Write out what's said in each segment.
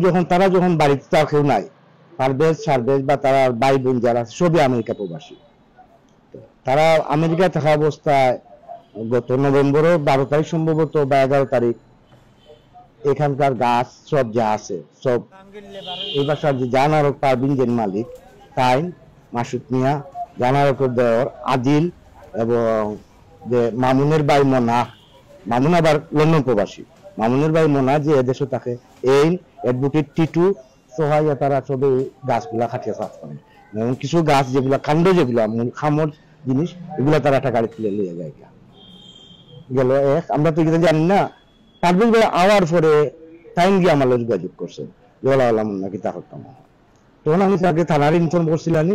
যখন তারা যখন বাড়িতে তার কেউ নাই, পারভেজ সারভেজ বা তারা ভাই বোন যারা সবই আমেরিকা প্রবাসী। তারা আমেরিকা থাকা অবস্থায় গত নভেম্বরের 12 তারিখ সম্ভবত বা 11 তারিখ এখানকার গাছ সব যা আছে সব এই বাসার যে জানারক পারবিন যে মালিক তাই মাসুদ মিয়া, জানারকের দেওয়ার আদিল এবং যে মামুনের ভাই মনা, মামুন আবার লন্ডন প্রবাসী, মামুনের ভাই মনা যে এদেশে থাকে, এই অ্যাডভোকেট টিটু সহায় তারা সবে গাছগুলা খাটিয়ে সাফ করে এবং কিছু গাছ যেগুলা কাণ্ড যেগুলা খামর জিনিস এগুলা তারা একটা গাড়ি তুলে নিয়ে যায় গেল। আমরা তো এটা জানি না। পারভেজ ভাই আওয়ার পরে টাইম গিয়ে আমার যোগাযোগ করছে নাকি তা করতাম, তখন আমি তাকে থানার ইনফর্ম করছিলাম।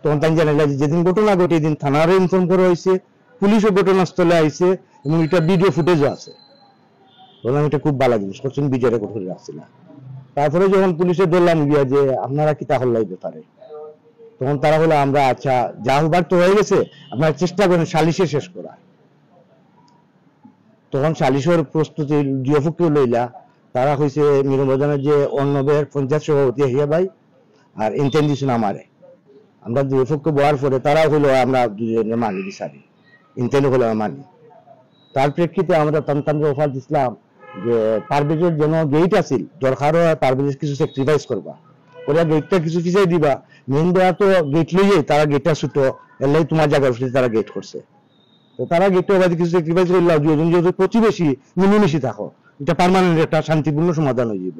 তখন তাই জানাইলা যেদিন ঘটনা ঘটে এদিন থানার ইনফর্ম করা হয়েছে, পুলিশও ঘটনাস্থলে আইছে এবং এটা ভিডিও ফুটেজও আছে। বললাম এটা খুব ভালো জিনিস করছেন, ভিডিও রেকর্ড করে রাখছি না। তারপরে যখন পুলিশে ধরলাম গিয়া যে আপনারা কি তাহলে ব্যাপারে, তখন তারা বলে আমরা আচ্ছা যা হবার তো হয়ে গেছে, আপনারা চেষ্টা করেন সালিশে শেষ করা। তখন সালিশের প্রস্তুতি ডিওফুকে লইলা, তারা হয়েছে মিরমদানের যে অর্ণবের পঞ্চায়েত সভাপতি হিয়া ভাই আর ইন্টেন্ডিশন আমারে, আমরা ডিওফুকে বলার পরে তারা হইলো আমরা দুজনে মানি বিচারি, ইন্টেন্ড হলো মানি। তার প্রেক্ষিতে আমরা তন্ত্র অফার দিছিলাম যে পারভেজের যেন গেট আছিল, দরকার হয় পারভেজ কিছু স্যাক্রিফাইস করবা, ওরা গেটটা কিছু পিছাই দিবা, মেন দেওয়া তো গেট লইয়ে তারা গেটটা ছুটো এলাই তোমার জায়গায় উঠে তারা গেট করছে। তো তারা গেটটা বাদে কিছু স্যাক্রিফাইস করলে দুজন যেহেতু প্রতিবেশী মিলেমিশি থাকো, এটা পার্মানেন্ট একটা শান্তিপূর্ণ সমাধান হয়ে যাব।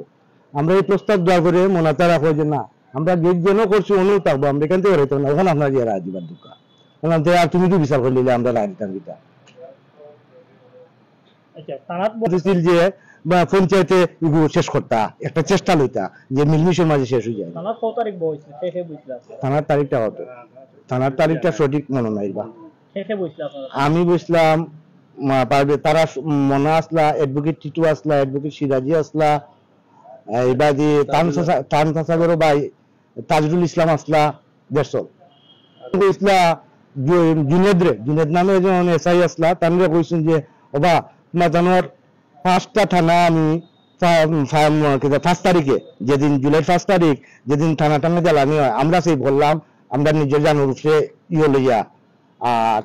আমরা এই প্রস্তাব দেওয়া করে মনাতা রাখো যে না আমরা গেট যেন করছি অন্য থাকবো, আমরা এখান থেকে হইতো না, ওখানে আপনার যে রায় দিবার দোকান ওখান থেকে আর তুমি তো বিচার করে নিলে আমরা রায় দিতাম দিতা যে বা পঞ্চায়েতে শেষ করতা একটা চেষ্টা লইতা যে মিলমিশের মাঝে শেষ হয়ে যায়। থানার তারিখটা হতো, থানার তারিখটা সঠিক মনে নাই বা আমি বুঝলাম তারা মনা আসলা, অ্যাডভোকেট টিটু আসলা, অ্যাডভোকেট সিরাজি আসলা, এবার তানসাগর ভাই তাজরুল ইসলাম আসলা, দেড়শো ইসলা জুনেদ নামে একজন এসআই আসলা। তারা কইছেন যে ওবা তোমার 5টা থানা আমি 1 তারিখে যেদিন জুলাই 1 তারিখ যেদিন থানা টানা জ্বালানি হয় আমরা সেই বললাম আমরা নিজের জানুর উপরে লইয়া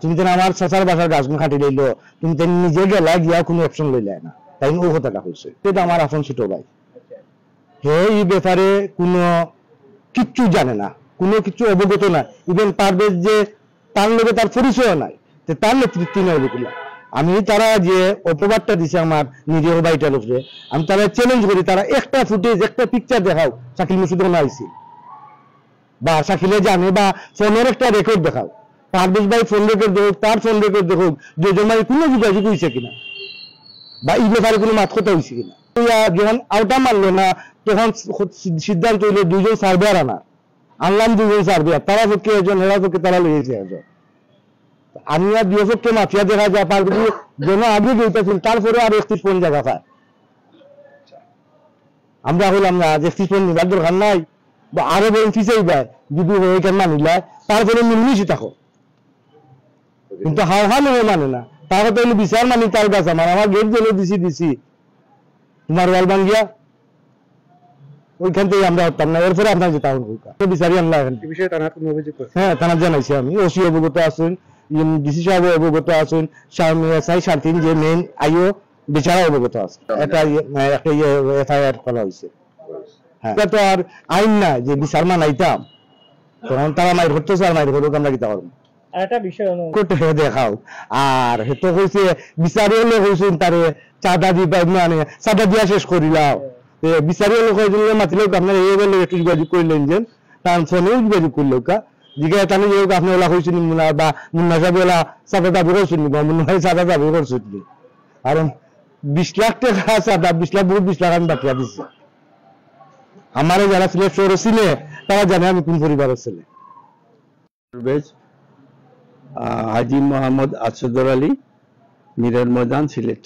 তুমি যেন আমার চাচার বাসার গাছগুলো খাটি লইলো, তুমি তো নিজে গেলা গিয়া কোনো অপশন লইলে না, তাই ও কথাটা হয়েছে। সেটা আমার আপন ছোট ভাই, হে এই ব্যাপারে কোনো কিচ্ছু জানে না, কোনো কিছু অবগত না। ইভেন পারভেজ যে তার লোকে তার পরিচয় নাই, তার নেতৃত্ব নেই ওগুলা। আমি তারা যে অপবাদটা দিছে আমার নিজের বাড়িটার উপরে, আমি তারা চ্যালেঞ্জ করি তারা একটা ফুটেজ একটা পিকচার দেখাও শাকিল মুর্শিদ আইসি বা শাকিলে জানে বা ফোনের একটা রেকর্ড দেখাও, পারভেজ ভাই ফোন রেকর্ড দেখুক, তার ফোন রেকর্ড দেখুক, দুজন ভাই কোনো যোগাযোগ হয়েছে কিনা বা এই ব্যাপারে কোনো মাত কথা হয়েছে কিনা। যখন আওটা মারলো না তখন সিদ্ধান্ত হইলো 2জন সার্ভেয়ার আনলাম 2জন সার্ভেয়ার, তারা পক্ষে একজন, এরা পক্ষে তারা লেগেছে একজন। আমি আর দুপক্ষে মাফিয়া দেখা যায় পারভেজ যেন আগে গেইতেছিল, তারপরে আর 31 পয়েন্ট জায়গা পায়। আমরা হলাম না যে 31 পয়েন্ট নিবার দরকার নাই বা আরো বরং পিছিয়ে দেয় যদি ওইখান মানিলা, তারপরে মিলমিশি থাকো, কিন্তু হাওয়া নেই মানে না। তারা তো বিচার মানি তার কাছে আমার গেট জেলে দিছি তোমার ওয়াল ভাঙ্গিয়া ওইখান থেকে আমরা হতাম না, এরপরে আপনার যেতে হবে বিচারি আনলা। হ্যাঁ থানা জানাইছি আমি, ওসি অবগত আছেন, ডিসি সাহেব অবগত আছেন, সার্থিন যে মেইন আইও বিচারা অবগত আছে, একটা এফআইআর করা হয়েছে। হ্যাঁ তো আর আইন না যে বিচার মানাইতাম, তখন তারা মাইর করতেছে আর মাইর করুক, আমরা কিতা করবো একটা বিষয় দেখাও। আর তো হয়েছে বিচারি হলে হয়েছেন তারে চাঁদা দিবা মানে চাঁদা দিয়া শেষ করিলাম, বিচারি হলে মাতিল আপনার এই বলে একটু যোগাযোগ করিলেন যে তার ফোনেও যোগাযোগ করলো কা জিজ্ঞাসা টানি যে আপনি ওলা হয়েছেন মুনা বা মুন্না সাহেব ওলা চাঁদা দাবি করছেন বা মুন্না ভাই চাঁদা দাবি করছেন, কারণ 20 লাখ টাকা চাঁদা 20 লাখ 20 লাখ আমি বাকিয়া দিচ্ছি। আমার যারা সিলেট শহরে ছিল তারা জানে আমি কোন পরিবারের ছেলে। হাজি মোহাম্মদ আসাদুর আলী, মিরের ময়দান, সিলেট।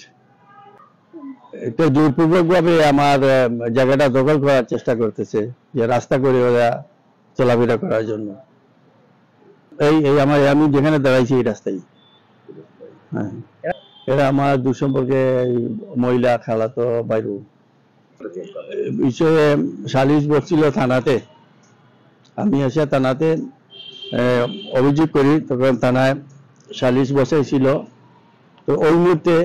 এটা জোরপূর্বক ভাবে আমার জায়গাটা দখল করার চেষ্টা করতেছে, যে রাস্তা করে ওরা চলাফেরা করার জন্য। আমি যেখানে দাঁড়াইছি এই রাস্তায়। হ্যাঁ এরা আমার দুঃসম্পর্কে মহিলা খালাতো বাইরু, বিষয়ে সালিশ বসছিল থানাতে। আমি এসে থানাতে অভিযোগ করি, তখন থানায় সালিশ বসাইছিল। তো ওই মুহূর্তে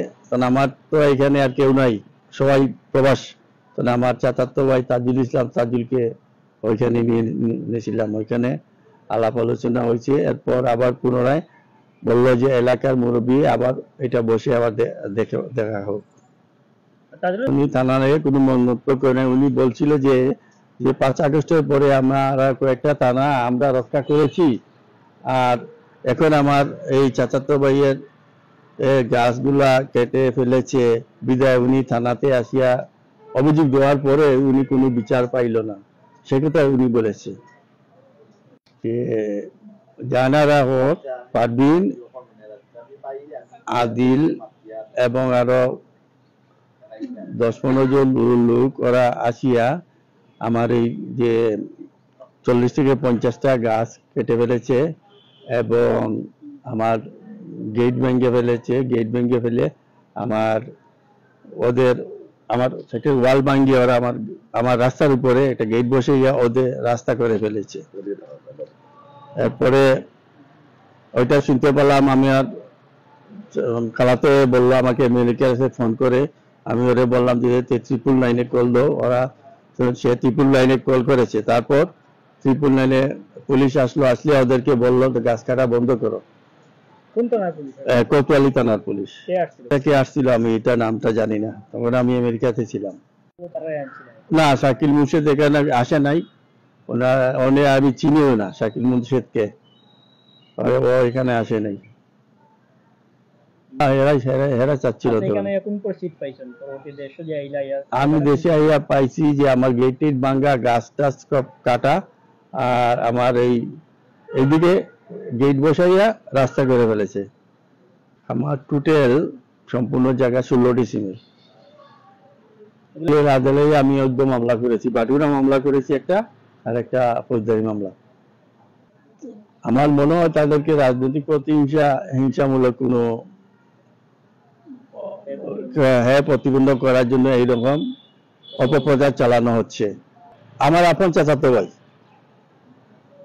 আমার তো এখানে আর কেউ নাই, সবাই প্রবাস। তখন আমার চাচাতো ভাই তাজুল ইসলাম, তাজুলকে ওইখানে নিয়েছিলাম। ওইখানে আলাপ আলোচনা হয়েছে। এরপর আবার পুনরায় বললো যে এলাকার মুরব্বী আবার এটা বসে আবার দেখা হোক। উনি থানায় কোনো মন্তব্য করে নাই। উনি বলছিল যে 5 আগস্টের পরে আমরা কয়েকটা থানা আমরা রক্ষা করেছি, আর এখন আমার এই চাচাতো ভাইয়ের গাছগুলা কেটে ফেলেছে বিদায় উনি থানাতে আসিয়া অভিযোগ দেওয়ার পরে উনি কোনো বিচার পাইল না, সে কথা উনি বলেছে। জানারা হক, পারভিন, আদিল এবং আরো 10-15 জন লোক ওরা আসিয়া আমার এই যে 40 থেকে 50টা গাছ কেটে ফেলেছে এবং আমার গেট ভেঙে ফেলেছে। গেট ভেঙে ফেলে আমার সেটা ওয়াল ভাঙিয়ে ওরা আমার রাস্তার উপরে একটা গেট বসে গিয়ে ওদের রাস্তা করে ফেলেছে। এরপরে ওইটা শুনতে পেলাম, আমি আর খালাতে বললো আমাকে মেডিকেলে ফোন করে। আমি ওরে বললাম যে 999-এ কল দাও। ওরা সে 999-এ কল করেছে। তারপর 999-এ পুলিশ আসলে ওদেরকে বললো গাছ কাটা বন্ধ করো। কোতোয়ালি থানার পুলিশ। কে আসছিল আমি এটা নামটা জানি না, তখন আমি আমেরিকাতে ছিলাম। না, শাকিল মুর্শেদ এখানে আসে নাই। আমি চিনিও না শাকিল মুর্শেদকে, ও এখানে আসে নাই। আমি দেশে আইয়া পাইছি যে আমার গেট ভাঙ্গা, গাছ টাছ কাটা, আর আমার এইদিকে গেট বসাইয়া রাস্তা করে ফেলেছে। আমার টোটাল সম্পূর্ণ জায়গা 16 ডিসিমেল। আদালতে আমি একদম মামলা করেছি, বাটুরা মামলা করেছি একটা, আর একটা ফৌজদারি মামলা। আমার মনে হয় তাদেরকে রাজনৈতিক প্রতিহিংসা, হিংসামূলক কোনো প্রতিবন্ধ করার জন্য এইরকম অপপ্রচার চালানো হচ্ছে। আমার আপন চাচাতো ভাই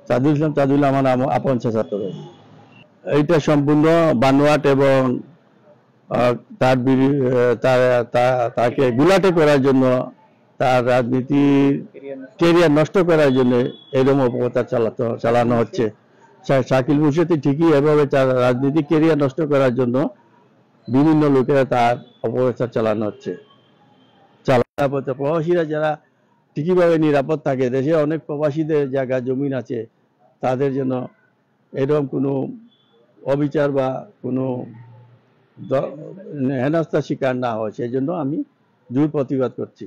তাজুল ইসলাম, তাজুল আমার আপন চাচাতো ভাই। এইটা সম্পূর্ণ বানোয়াট এবং তাকে গুলাটে করার জন্য, তার রাজনীতি ক্যারিয়ার নষ্ট করার জন্য এরকম অপপ্রচার চালানো হচ্ছে। শাকিল মুর্শেদ ঠিকই এভাবে তার রাজনীতি ক্যারিয়ার নষ্ট করার জন্য বিভিন্ন লোকেরা তার অপপ্রচার চালানো হচ্ছে। প্রবাসীরা যারা ঠিকইভাবে নিরাপদ থাকে, দেশে অনেক প্রবাসীদের জায়গা জমিন আছে, তাদের জন্য এরকম কোনো অবিচার বা কোনো হেনস্থার শিকার না হয়, সেই জন্য আমি জোর প্রতিবাদ করছি।